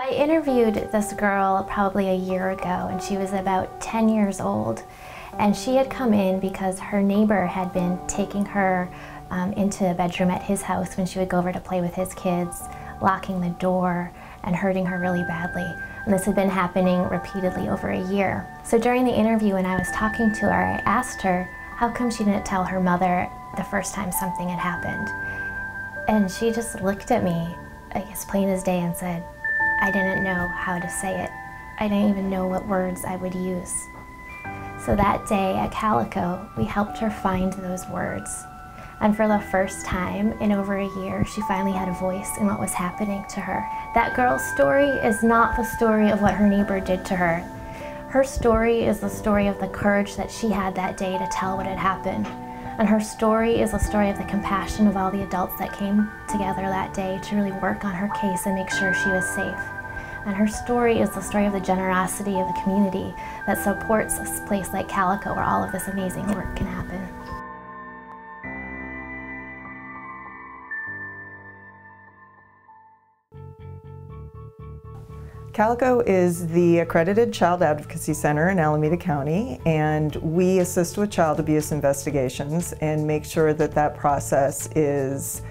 I interviewed this girl probably a year ago, and she was about 10 years old. And she had come in because her neighbor had been taking her into a bedroom at his house when she would go over to play with his kids, locking the door and hurting her really badly. And this had been happening repeatedly over a year. So during the interview, when I was talking to her, I asked her how come she didn't tell her mother the first time something had happened. And she just looked at me, I guess plain as day, and said, I didn't know how to say it. I didn't even know what words I would use. So that day at CALICO, we helped her find those words. And for the first time in over a year, she finally had a voice in what was happening to her. That girl's story is not the story of what her neighbor did to her. Her story is the story of the courage that she had that day to tell what had happened. And her story is the story of the compassion of all the adults that came together that day to really work on her case and make sure she was safe. And her story is the story of the generosity of the community that supports a place like CALICO where all of this amazing work can happen. CALICO is the accredited child advocacy center in Alameda County, and we assist with child abuse investigations and make sure that that process is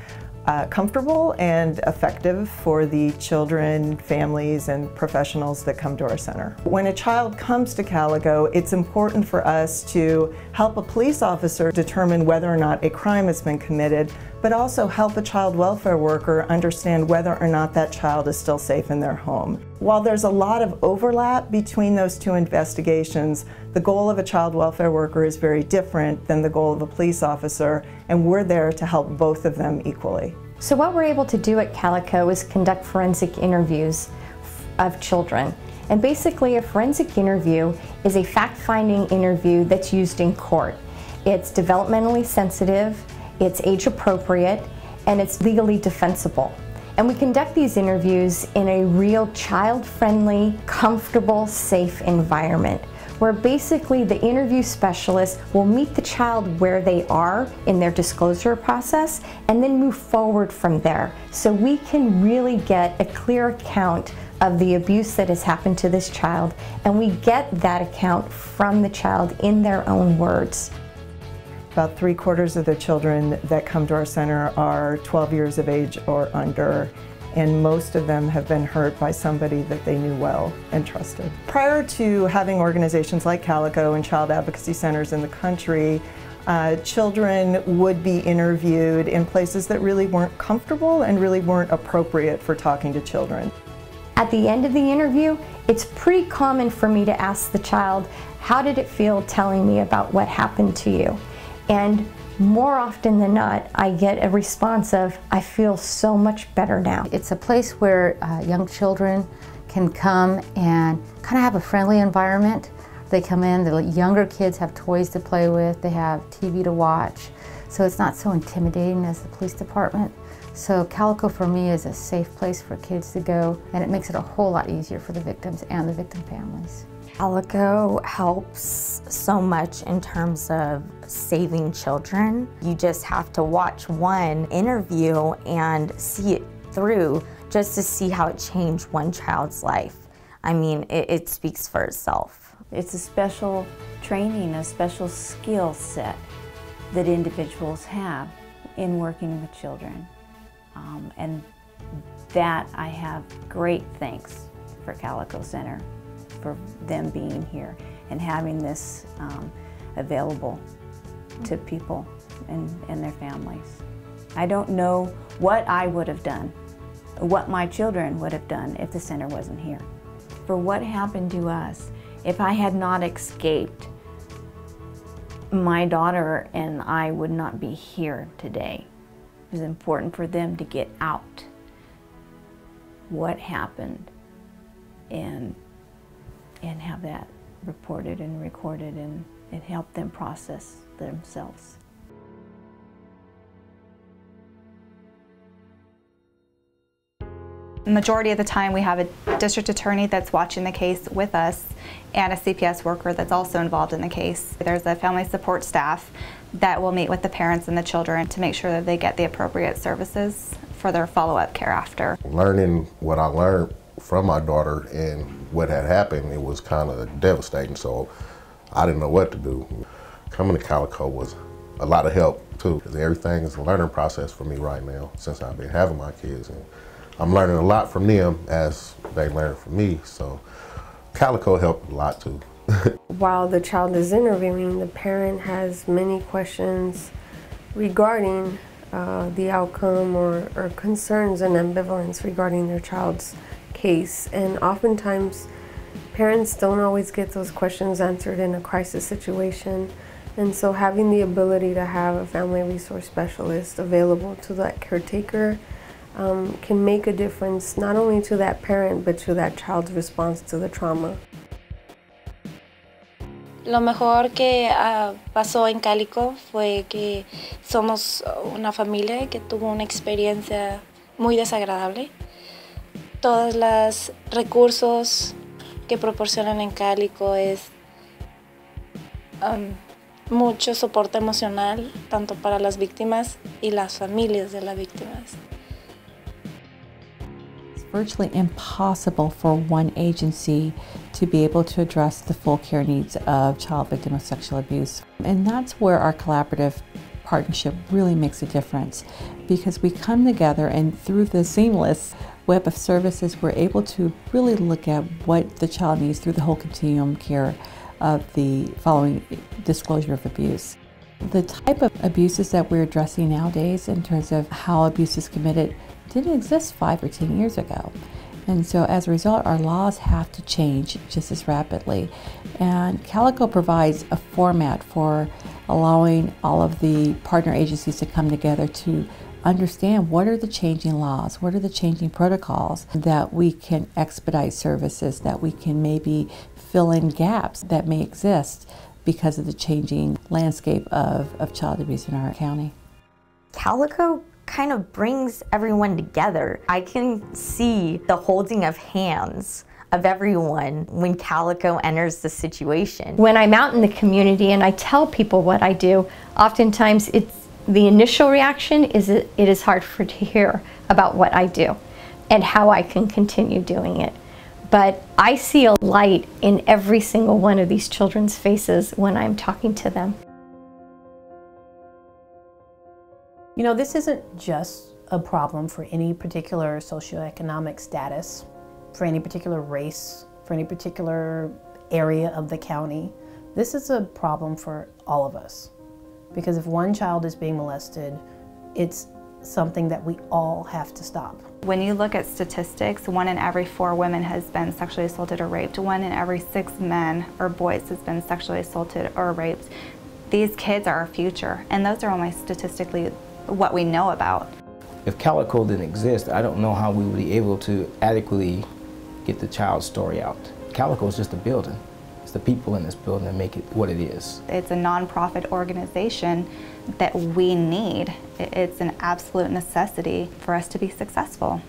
comfortable and effective for the children, families, and professionals that come to our center. When a child comes to CALICO, it's important for us to help a police officer determine whether or not a crime has been committed, but also help a child welfare worker understand whether or not that child is still safe in their home. While there's a lot of overlap between those two investigations, the goal of a child welfare worker is very different than the goal of a police officer, and we're there to help both of them equally. So what we're able to do at CALICO is conduct forensic interviews of children. And basically a forensic interview is a fact-finding interview that's used in court. It's developmentally sensitive, it's age appropriate, and it's legally defensible. And we conduct these interviews in a real child-friendly, comfortable, safe environment, where basically the interview specialist will meet the child where they are in their disclosure process and then move forward from there. So we can really get a clear account of the abuse that has happened to this child, and we get that account from the child in their own words. About 3/4 of the children that come to our center are 12 years of age or under, and most of them have been hurt by somebody that they knew well and trusted. Prior to having organizations like CALICO and child advocacy centers in the country, children would be interviewed in places that really weren't comfortable and really weren't appropriate for talking to children. At the end of the interview, it's pretty common for me to ask the child, how did it feel telling me about what happened to you? And more often than not, I get a response of, I feel so much better now. It's a place where young children can come and kind of have a friendly environment. They come in, the younger kids have toys to play with, they have TV to watch, so it's not so intimidating as the police department. So CALICO for me is a safe place for kids to go, and it makes it a whole lot easier for the victims and the victim families. CALICO helps so much in terms of saving children. You just have to watch one interview and see it through just to see how it changed one child's life. I mean, it speaks for itself. It's a special training, a special skill set that individuals have in working with children. And that I have great thanks for CALICO Center for them being here and having this available to people and their families. I don't know what I would have done, what my children would have done if the center wasn't here. For what happened to us, if I had not escaped, my daughter and I would not be here today. It was important for them to get out what happened and have that reported and recorded, and it helped them process themselves. The majority of the time we have a district attorney that's watching the case with us and a CPS worker that's also involved in the case. There's a family support staff that will meet with the parents and the children to make sure that they get the appropriate services for their follow-up care after. Learning what I learned from my daughter and what had happened, it was kind of devastating. So I didn't know what to do. Coming to Calico was a lot of help too, because everything is a learning process for me right now since I've been having my kids. And I'm learning a lot from them as they learn from me. So Calico helped a lot too. While the child is interviewing, the parent has many questions regarding the outcome or concerns and ambivalence regarding their child's case. And oftentimes, parents don't always get those questions answered in a crisis situation. And so having the ability to have a family resource specialist available to that caretaker can make a difference not only to that parent, but to that child's response to the trauma. Lo mejor que pasó en Calico fue que somos una familia que tuvo una experiencia muy desagradable. Todos los recursos que proporcionan en Calico es mucho soporte emocional, tanto para las víctimas y las familias de las víctimas. Virtually impossible for one agency to be able to address the full care needs of child victim of sexual abuse. And that's where our collaborative partnership really makes a difference, because we come together and through the seamless web of services we're able to really look at what the child needs through the whole continuum care of the following disclosure of abuse. The type of abuses that we're addressing nowadays in terms of how abuse is committed didn't exist 5 or 10 years ago. And so as a result, our laws have to change just as rapidly. And Calico provides a format for allowing all of the partner agencies to come together to understand what are the changing laws, what are the changing protocols, that we can expedite services, that we can maybe fill in gaps that may exist because of the changing landscape of child abuse in our county. Calico kind of brings everyone together. I can see the holding of hands of everyone when Calico enters the situation. When I'm out in the community and I tell people what I do, oftentimes the initial reaction is it is hard to hear about what I do and how I can continue doing it. But I see a light in every single one of these children's faces when I'm talking to them. You know, this isn't just a problem for any particular socioeconomic status, for any particular race, for any particular area of the county. This is a problem for all of us. Because if one child is being molested, it's something that we all have to stop. When you look at statistics, 1 in every 4 women has been sexually assaulted or raped. 1 in every 6 men or boys has been sexually assaulted or raped. These kids are our future, and those are only statistically what we know about. If Calico didn't exist, I don't know how we would be able to adequately get the child's story out. Calico is just a building. It's the people in this building that make it what it is. It's a nonprofit organization that we need. It's an absolute necessity for us to be successful.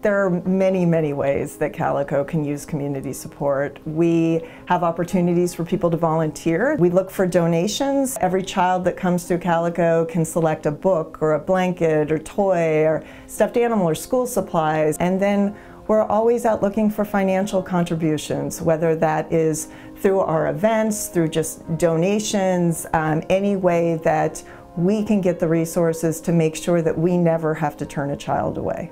There are many, many ways that Calico can use community support. We have opportunities for people to volunteer. We look for donations. Every child that comes through Calico can select a book or a blanket or toy or stuffed animal or school supplies. And then we're always out looking for financial contributions, whether that is through our events, through just donations, any way that we can get the resources to make sure that we never have to turn a child away.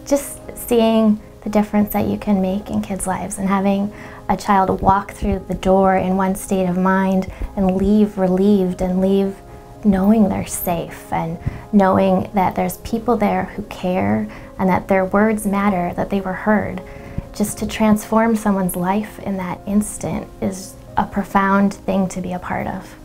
Just seeing the difference that you can make in kids' lives and having a child walk through the door in one state of mind and leave relieved and leave knowing they're safe and knowing that there's people there who care and that their words matter, that they were heard. Just to transform someone's life in that instant is a profound thing to be a part of.